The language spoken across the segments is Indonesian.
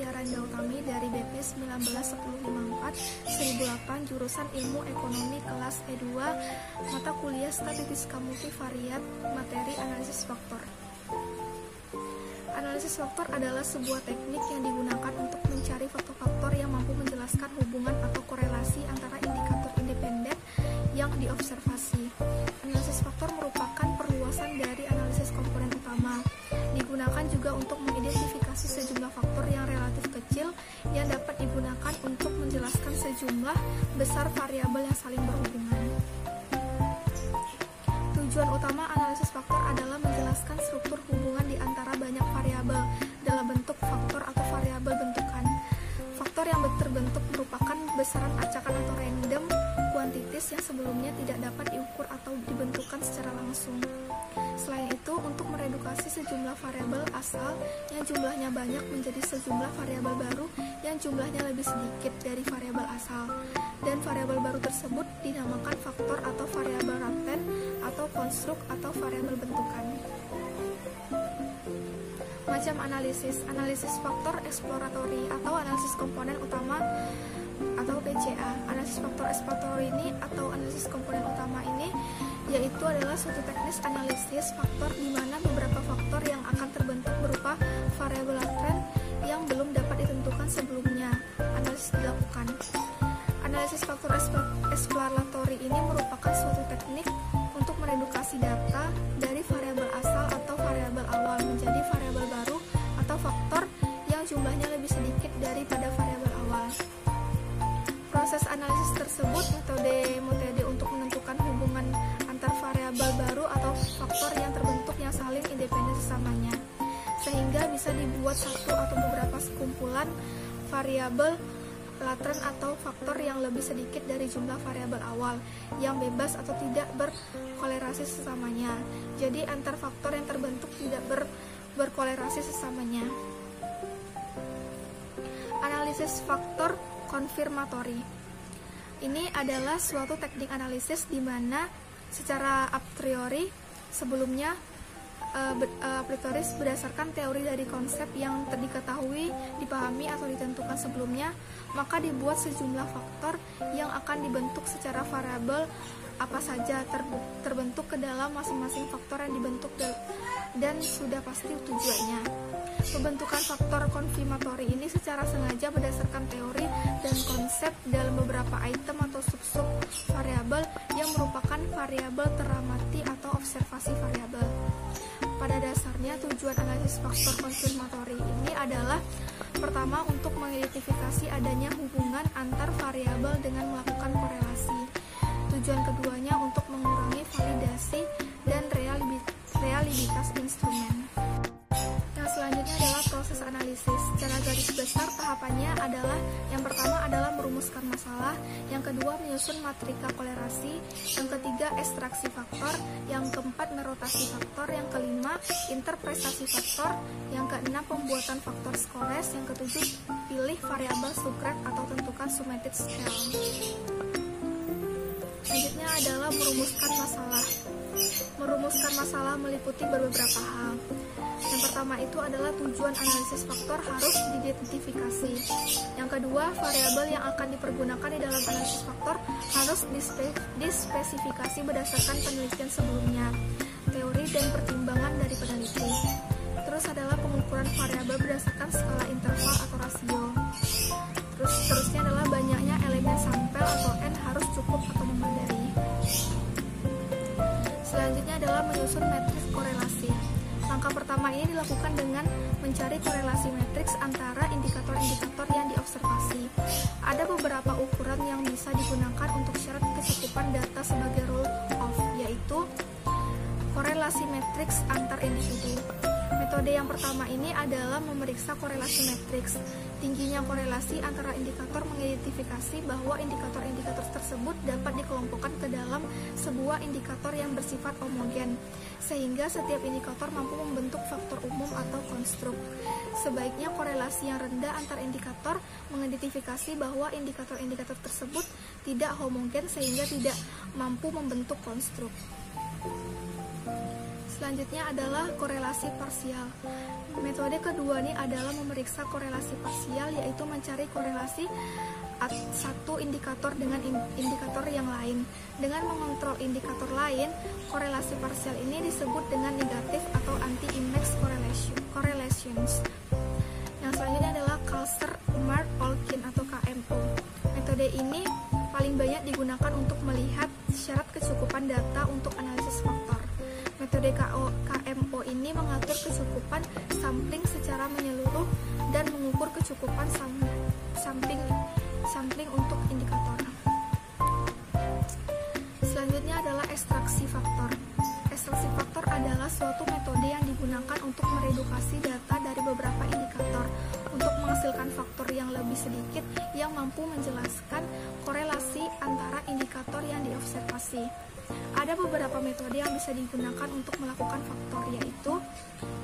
Tiara Utami dari BP 191054 1008 jurusan Ilmu Ekonomi kelas E2 mata kuliah Statistika Multivariat materi analisis faktor. Analisis faktor adalah sebuah teknik yang digunakan untuk mencari faktor-faktor yang mampu menjelaskan hubungan atau korelasi antara indikator independen yang diobservasi. Analisis faktor merupakan perluasan dari analisis komponen utama. Digunakan juga untuk mengidentifikasi sejumlah faktor yang relatif kecil yang dapat digunakan untuk menjelaskan sejumlah besar variabel yang saling berhubungan. Tujuan utama analisis faktor adalah menjelaskan struktur hubungan di antara banyak variabel dalam bentuk faktor atau variabel bentukan. Faktor yang terbentuk merupakan besaran acakan atau random kuantitas yang sebelumnya tidak dapat diukur atau dibentukkan secara langsung. Selain itu, untuk meredukasi sejumlah variabel asal yang jumlahnya banyak menjadi sejumlah variabel baru yang jumlahnya lebih sedikit dari variabel asal, dan variabel baru tersebut dinamakan faktor atau variabel laten atau konstruk atau variabel bentukan. Macam analisis faktor eksploratory atau analisis komponen utama atau PCA. Analisis faktor eksploratory ini atau analisis komponen utama ini yaitu adalah suatu teknis analisis faktor di mana beberapa faktor yang akan terbentuk berupa variabel laten yang belum dapat ditentukan sebelumnya analisis dilakukan. Analisis faktor eksploratory ini merupakan suatu teknik untuk meredukasi data dari variabel asal atau variabel awal menjadi variabel baru atau faktor yang jumlahnya lebih sedikit daripada variabel awal. Proses analisis tersebut metode untuk menentukan hubungan antar variabel baru atau faktor yang terbentuk yang saling independen sesamanya, sehingga bisa dibuat satu atau beberapa sekumpulan variabel laten atau faktor yang lebih sedikit dari jumlah variabel awal yang bebas atau tidak berkolerasi sesamanya. Jadi antar faktor yang terbentuk tidak berkolerasi sesamanya. Analisis faktor konfirmatori. Ini adalah suatu teknik analisis di mana secara a priori sebelumnya berdasarkan teori dari konsep yang diketahui, dipahami atau ditentukan sebelumnya, maka dibuat sejumlah faktor yang akan dibentuk secara variabel apa saja terbentuk ke dalam masing-masing faktor yang dibentuk dan sudah pasti tujuannya. Pembentukan faktor konfirmatori ini secara sengaja berdasarkan teori dan konsep dalam beberapa item atau sub-sub variabel yang merupakan variabel teramati atau observasi variabel. Pada dasarnya tujuan analisis faktor konfirmatori ini adalah pertama untuk mengidentifikasi adanya hubungan antar variabel dengan melakukan korelasi. Tujuan keduanya untuk mengurangi validasi dan realitas instrumen. Yang selanjutnya adalah proses analisis. Secara garis besar tahapannya adalah yang pertama adalah merumuskan masalah, yang kedua menyusun matrika kolerasi, yang ketiga ekstraksi faktor, yang keempat merotasi faktor, yang kelima interpretasi faktor, yang keenam pembuatan faktor skores, yang ketujuh pilih variabel subgrad atau tentukan summated scale. Selanjutnya adalah merumuskan masalah. Merumuskan masalah meliputi beberapa hal. Yang pertama itu adalah tujuan analisis faktor harus diidentifikasi. Yang kedua, variabel yang akan dipergunakan di dalam analisis faktor harus dispesifikasi berdasarkan penelitian sebelumnya, teori dan pertimbangan dari peneliti. Terus adalah pengukuran variabel berdasarkan skala interval atau rasio. Terusnya adalah banyaknya elemen sampel atau N harus cukup atau memadai. Selanjutnya adalah menyusun matriks korelasi. Langkah pertama ini dilakukan dengan mencari korelasi matriks antara indikator-indikator yang diobservasi. Ada beberapa ukuran yang bisa digunakan untuk syarat kecukupan data sebagai rule of, yaitu korelasi matriks antar individu. Metode yang pertama ini adalah memeriksa korelasi matriks. Tingginya korelasi antara indikator mengidentifikasi bahwa indikator-indikator tersebut dapat dikelompokkan ke dalam sebuah indikator yang bersifat homogen, sehingga setiap indikator mampu membentuk faktor umum atau konstruk. Sebaiknya korelasi yang rendah antar indikator mengidentifikasi bahwa indikator-indikator tersebut tidak homogen sehingga tidak mampu membentuk konstruk. Selanjutnya adalah korelasi parsial. Metode kedua ini adalah memeriksa korelasi parsial, yaitu mencari korelasi satu indikator dengan indikator yang lain. Dengan mengontrol indikator lain, korelasi parsial ini disebut dengan negatif atau anti-index correlations. Yang selanjutnya adalah Kaiser-Mark-Olkin atau KMO. Metode ini paling banyak digunakan untuk melihat syarat kecukupan data untuk analisis faktor. Metode KMO ini mengatur kecukupan sampling secara menyeluruh dan mengukur kecukupan sampling untuk indikator. Selanjutnya adalah ekstraksi faktor. Ekstraksi faktor adalah suatu metode yang digunakan untuk meredukasi data dari beberapa indikator untuk menghasilkan faktor yang lebih sedikit yang mampu menjelaskan korelasi antara indikator yang diobservasi. Ada beberapa metode yang bisa digunakan untuk melakukan faktor, yaitu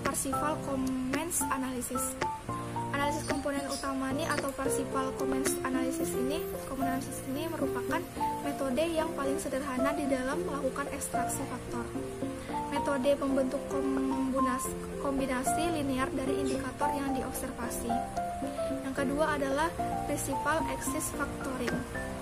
Parsival Comments Analysis. Analisis komponen utama ini atau Parsival Comments Analysis ini merupakan metode yang paling sederhana di dalam melakukan ekstraksi faktor. Metode membentuk kombinasi linear dari indikator yang diobservasi. Yang kedua adalah Principal Axis Factoring.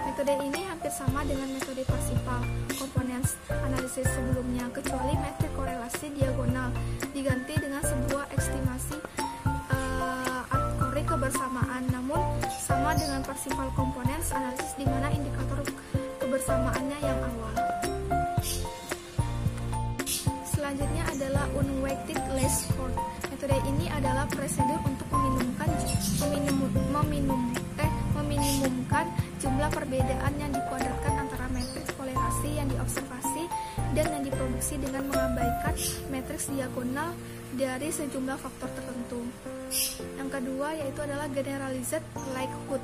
Metode ini hampir sama dengan metode Parsival Components Analysis sebelumnya, kecuali metrik korelasi diagonal diganti dengan sebuah estimasi algoritma kebersamaan, namun sama dengan Parsival Components Analysis di mana indikator kebersamaannya yang awal. Selanjutnya adalah Unweighted Least Squared. Metode ini adalah prosedur untuk meminimumkan jumlah perbedaan yang dikuadratkan antara matriks korelasi yang diobservasi dan yang diproduksi dengan mengabaikan matriks diagonal dari sejumlah faktor tertentu. Yang kedua yaitu adalah Generalized Likelihood.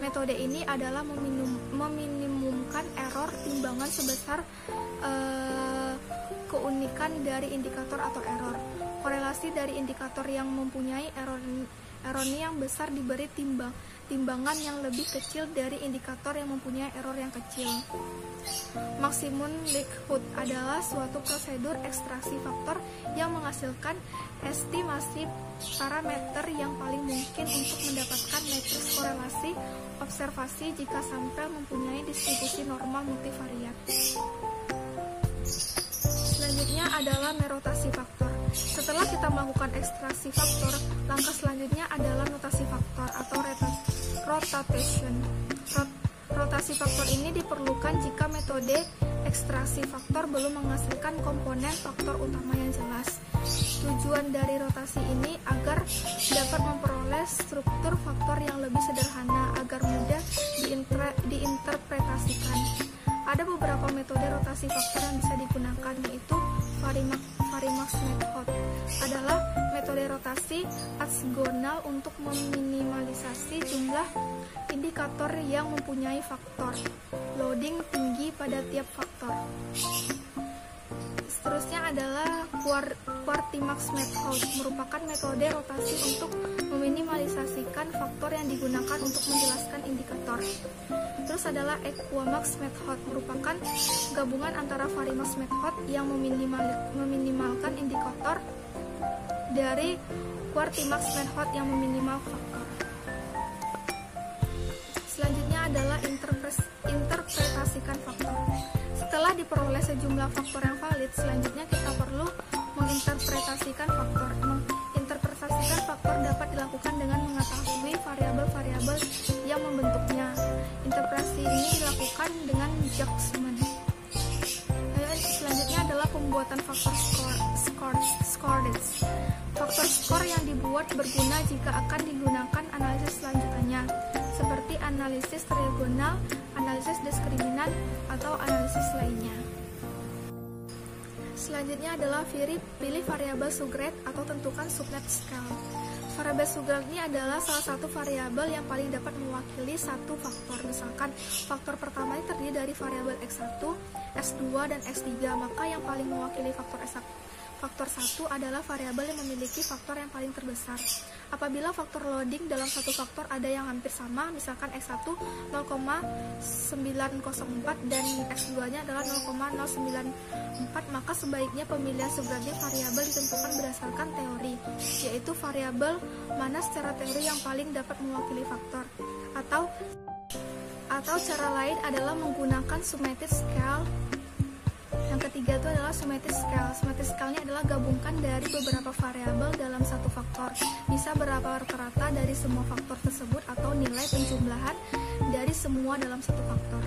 Metode ini adalah meminimumkan error timbangan sebesar keunikan dari indikator atau error. Korelasi dari indikator yang mempunyai error yang besar diberi timbangan yang lebih kecil dari indikator yang mempunyai error yang kecil. Maximum likelihood adalah suatu prosedur ekstraksi faktor yang menghasilkan estimasi parameter yang paling mungkin untuk mendapatkan matriks korelasi observasi jika sampel mempunyai distribusi normal multivariat. Selanjutnya adalah merotasi faktor. Setelah kita melakukan ekstraksi faktor, langkah selanjutnya adalah notasi faktor atau rotation. Rotasi faktor ini diperlukan jika metode ekstraksi faktor belum menghasilkan komponen faktor utama yang jelas. Tujuan dari rotasi ini agar dapat memperoleh struktur faktor yang lebih sederhana agar mudah diinterpretasikan. Ada beberapa metode rotasi faktor yang bisa digunakan, yaitu Varimax method adalah metode rotasi aksional untuk meminimalisasi jumlah indikator yang mempunyai faktor loading tinggi pada tiap faktor. Seterusnya adalah Quartimax method, merupakan metode rotasi untuk meminimalisasikan faktor yang digunakan untuk menjelaskan indikator. Terus adalah Equamax method, merupakan gabungan antara Varimax method yang meminimalkan indikator dari Quartimax method yang meminimal faktor. Selanjutnya adalah interpretasikan faktor. Setelah diperoleh sejumlah faktor yang valid, selanjutnya kita perlu menginterpretasikan faktor. Menginterpretasikan faktor dapat dilakukan dengan mengetahui variabel-variabel yang membentuknya. Interpretasi ini dilakukan dengan judgment. Selanjutnya adalah pembuatan faktor scores. Faktor skor yang dibuat berguna jika akan digunakan analisis selanjutnya, seperti analisis trigonal, analisis diskriminan, atau analisis lainnya. Selanjutnya adalah pilih variabel Sugrad atau tentukan subnet scale. Variabel Sugrad ini adalah salah satu variabel yang paling dapat mewakili satu faktor. Misalkan faktor pertama ini terdiri dari variabel X1, X2, dan X3, maka yang paling mewakili faktor Faktor 1 adalah variabel yang memiliki faktor yang paling terbesar. Apabila faktor loading dalam satu faktor ada yang hampir sama, misalkan X1 0,904 dan X2-nya adalah 0,094, maka sebaiknya pemilihan subrandik variabel ditentukan berdasarkan teori, yaitu variabel mana secara teori yang paling dapat mewakili faktor. Atau cara lain adalah menggunakan summated scale. Yang ketiga itu adalah summated scale. Summated scale-nya adalah gabungkan dari beberapa variabel dalam satu faktor. Bisa berapa rata-rata dari semua faktor tersebut atau nilai penjumlahan dari semua dalam satu faktor.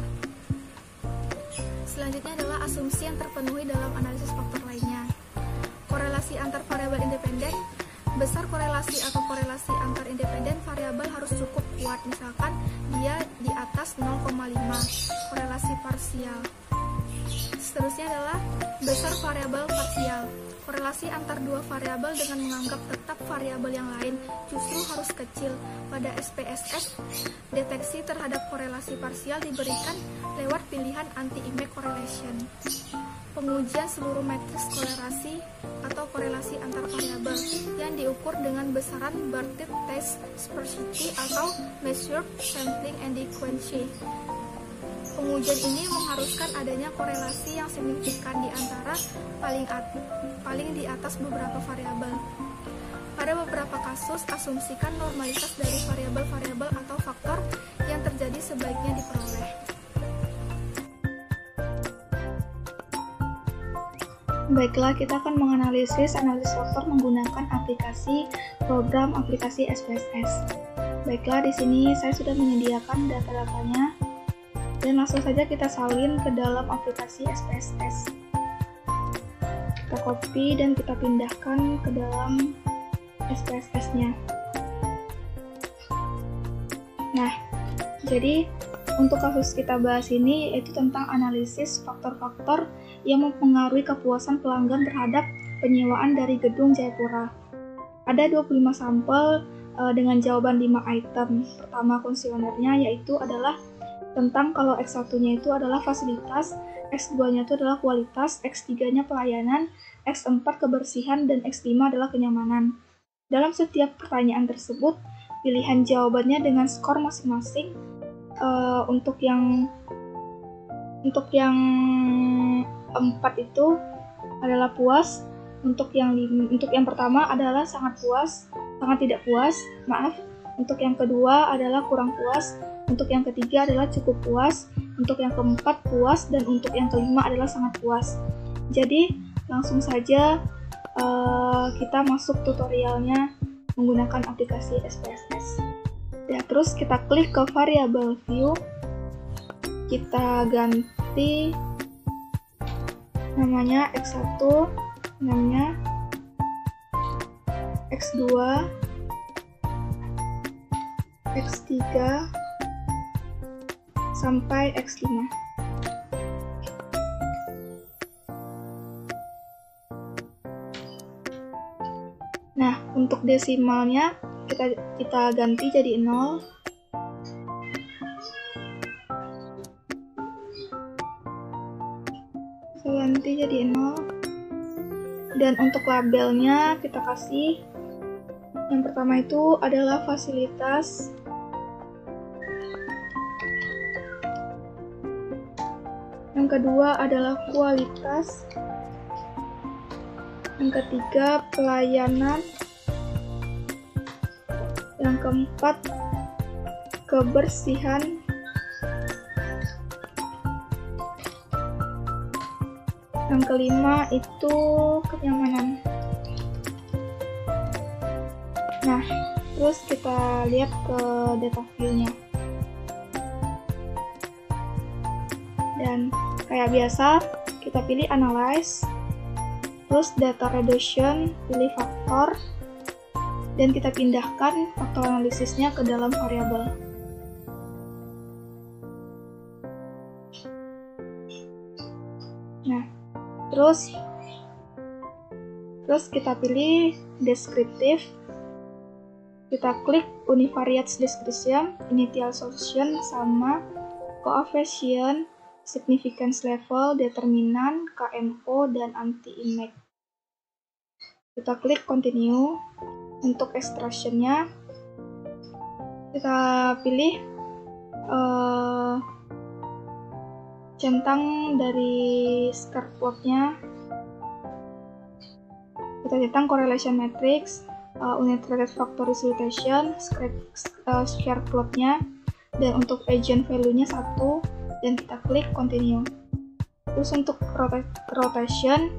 Selanjutnya adalah asumsi yang terpenuhi dalam analisis faktor lainnya. Korelasi antar variabel independen. Besar korelasi atau korelasi antar independen variabel harus cukup kuat, misalkan dia di atas 0,5. Korelasi parsial. Seterusnya adalah besar variabel parsial. Korelasi antar dua variabel dengan menganggap tetap variabel yang lain justru harus kecil. Pada SPSS, deteksi terhadap korelasi parsial diberikan lewat pilihan anti-image correlation. Pengujian seluruh matriks korelasi atau korelasi antar variabel yang diukur dengan besaran Bartlett test sparsity atau measured sampling adequacy. Pengujian ini mengharuskan adanya korelasi yang signifikan di antara paling di atas beberapa variabel. Pada beberapa kasus, asumsikan normalitas dari variabel-variabel atau faktor yang terjadi sebaiknya diperoleh. Baiklah, kita akan menganalisis faktor menggunakan program aplikasi SPSS. Baiklah, di sini saya sudah menyediakan data-datanya. Dan langsung saja kita salin ke dalam aplikasi SPSS. Kita copy dan kita pindahkan ke dalam SPSS-nya. Nah, jadi untuk kasus kita bahas ini yaitu tentang analisis faktor-faktor yang mempengaruhi kepuasan pelanggan terhadap penyewaan dari Gedung Jayapura. Ada 25 sampel dengan jawaban 5 item. Pertama kuesionernya yaitu adalah tentang kalau X1-nya itu adalah fasilitas, X2-nya itu adalah kualitas, X3-nya pelayanan, X4 kebersihan, dan X5 adalah kenyamanan. Dalam setiap pertanyaan tersebut, pilihan jawabannya dengan skor masing-masing. Untuk yang 4 itu adalah puas, untuk yang pertama adalah sangat puas, sangat tidak puas, untuk yang kedua adalah kurang puas, untuk yang ketiga adalah cukup puas, untuk yang keempat puas, dan untuk yang kelima adalah sangat puas. Jadi langsung saja kita masuk tutorialnya menggunakan aplikasi SPSS. Ya, terus kita klik ke variable view, kita ganti namanya X1, namanya X2, X3, sampai X5. Nah, untuk desimalnya kita ganti jadi 0. Saya ganti jadi 0. Dan untuk labelnya kita kasih yang pertama itu adalah fasilitas. Yang kedua adalah kualitas. Yang ketiga pelayanan. Yang keempat kebersihan. Yang kelima itu kenyamanan. Nah, terus kita lihat ke data view-nya. Dan kayak biasa, kita pilih analyze, terus data reduction, pilih faktor, dan kita pindahkan faktor analisisnya ke dalam variabel. Nah, terus kita pilih descriptive, kita klik univariate description, initial solution, sama coefficient, significance level, determinan, KMO, dan anti-image. Kita klik continue. Untuk extraction-nya kita pilih centang dari scatter plot-nya. Kita centang correlation matrix, unit related factor resolution, square plot-nya, dan untuk agent value-nya 1, dan kita klik continue. Terus untuk rotation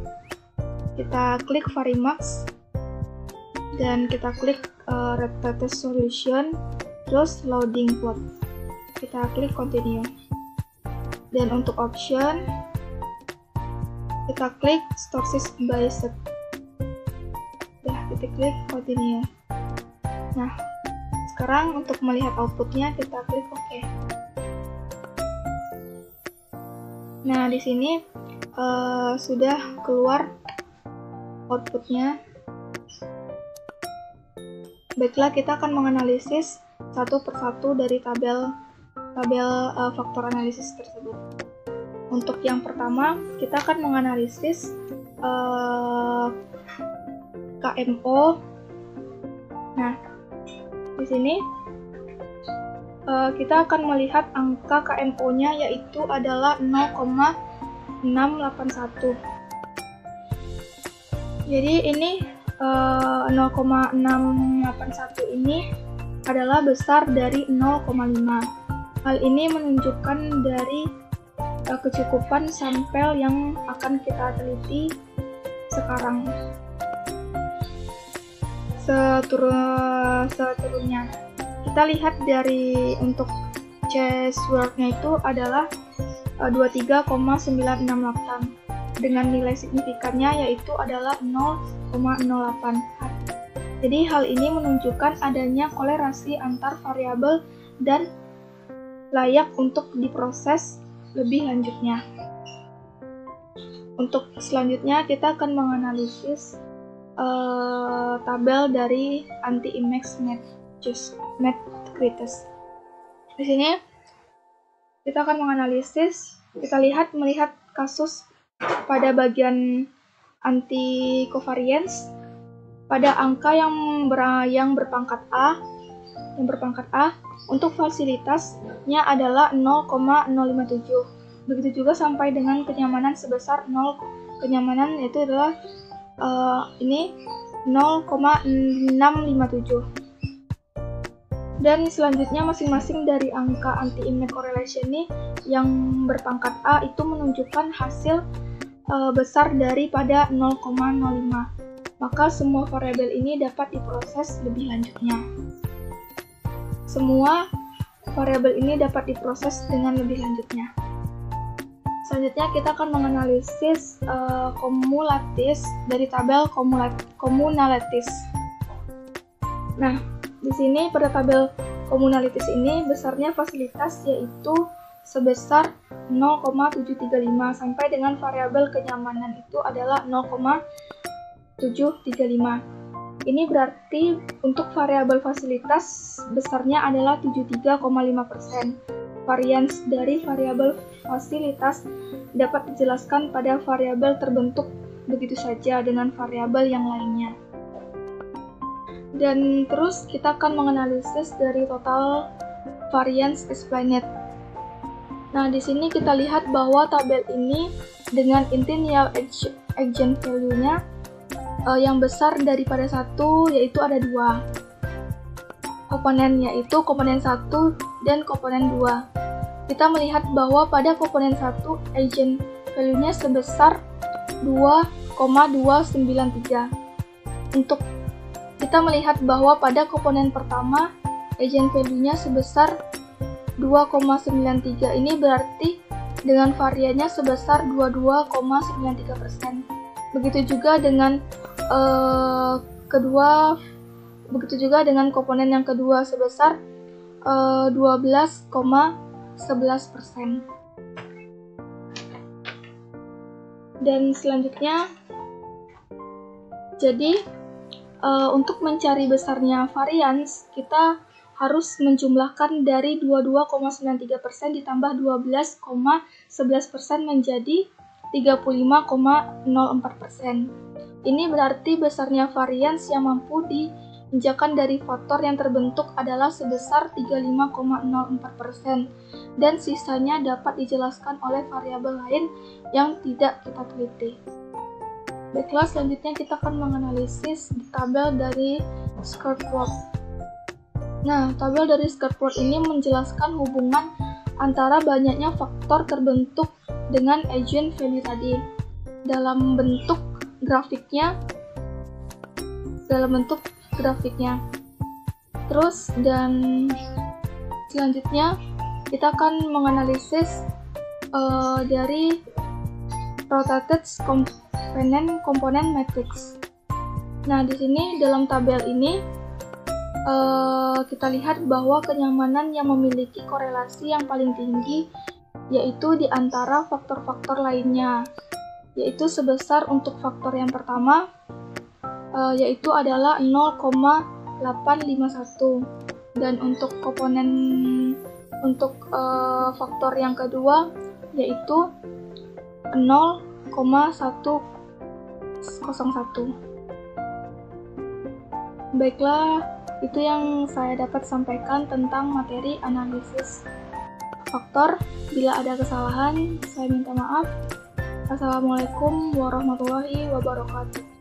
kita klik Varimax dan kita klik rotate solution, terus loading plot. Kita klik continue. Dan untuk option kita klik sources by set. Kita klik continue. Nah, sekarang untuk melihat outputnya kita klik OK. Nah, di sini sudah keluar outputnya. Baiklah, kita akan menganalisis satu persatu dari tabel faktor analisis tersebut. Untuk yang pertama, kita akan menganalisis KMO. Nah, di sini kita akan melihat angka KMO-nya yaitu adalah 0,681. Jadi ini 0,681 ini adalah besar dari 0,5. Hal ini menunjukkan dari kecukupan sampel yang akan kita teliti sekarang. Seterusnya, kita lihat dari untuk C-word-nya itu adalah 23,968 dengan nilai signifikannya yaitu adalah 0,08. Jadi hal ini menunjukkan adanya kolerasi antar variabel dan layak untuk diproses lebih lanjutnya. Untuk selanjutnya kita akan menganalisis tabel dari anti-image matrices. Di sini kita akan menganalisis, melihat kasus pada bagian anti covariance pada angka yang berpangkat A. Untuk fasilitasnya adalah 0,057. Begitu juga sampai dengan kenyamanan sebesar 0, kenyamanan yaitu adalah ini 0,657. Dan selanjutnya masing-masing dari angka anti-image correlation ini yang berpangkat A itu menunjukkan hasil besar daripada 0,05. Maka semua variabel ini dapat diproses lebih lanjutnya. Semua variabel ini dapat diproses dengan lebih lanjutnya. Selanjutnya kita akan menganalisis kumulatis dari tabel communalities. Nah, di sini pada tabel communalities ini besarnya fasilitas yaitu sebesar 0,735 sampai dengan variabel kenyamanan itu adalah 0,735. Ini berarti untuk variabel fasilitas besarnya adalah 73,5%. Varians dari variabel fasilitas dapat dijelaskan pada variabel terbentuk begitu saja dengan variabel yang lainnya. Dan terus kita akan menganalisis dari total variance explained. Nah, di sini kita lihat bahwa tabel ini dengan initial agent value-nya yang besar daripada 1 yaitu ada 2 komponen, yaitu komponen 1 dan komponen 2. Kita melihat bahwa pada komponen 1 agent value-nya sebesar 2,293. Untuk kita melihat bahwa pada komponen pertama agent value-nya sebesar 2,93. Ini berarti dengan variannya sebesar 22,93%. Begitu juga dengan komponen yang kedua sebesar 12,11%. Dan selanjutnya, jadi untuk mencari besarnya varians, kita harus menjumlahkan dari 22,93% ditambah 12,11% menjadi 35,04%. Ini berarti besarnya varians yang mampu diinjakan dari faktor yang terbentuk adalah sebesar 35,04%, dan sisanya dapat dijelaskan oleh variabel lain yang tidak kita teliti. Baiklah, selanjutnya kita akan menganalisis tabel dari skirt plot. Nah, tabel dari skirt plot ini menjelaskan hubungan antara banyaknya faktor terbentuk dengan eigenvalue tadi dalam bentuk grafiknya. Terus dan selanjutnya kita akan menganalisis dari rotated komponen matrix. Nah, di sini dalam tabel ini kita lihat bahwa kenyamanan yang memiliki korelasi yang paling tinggi yaitu di antara faktor-faktor lainnya, yaitu sebesar untuk faktor yang pertama yaitu adalah 0,851, dan untuk faktor yang kedua yaitu 0,101. Baiklah, itu yang saya dapat sampaikan tentang materi analisis faktor. Bila ada kesalahan, saya minta maaf. Assalamualaikum warahmatullahi wabarakatuh.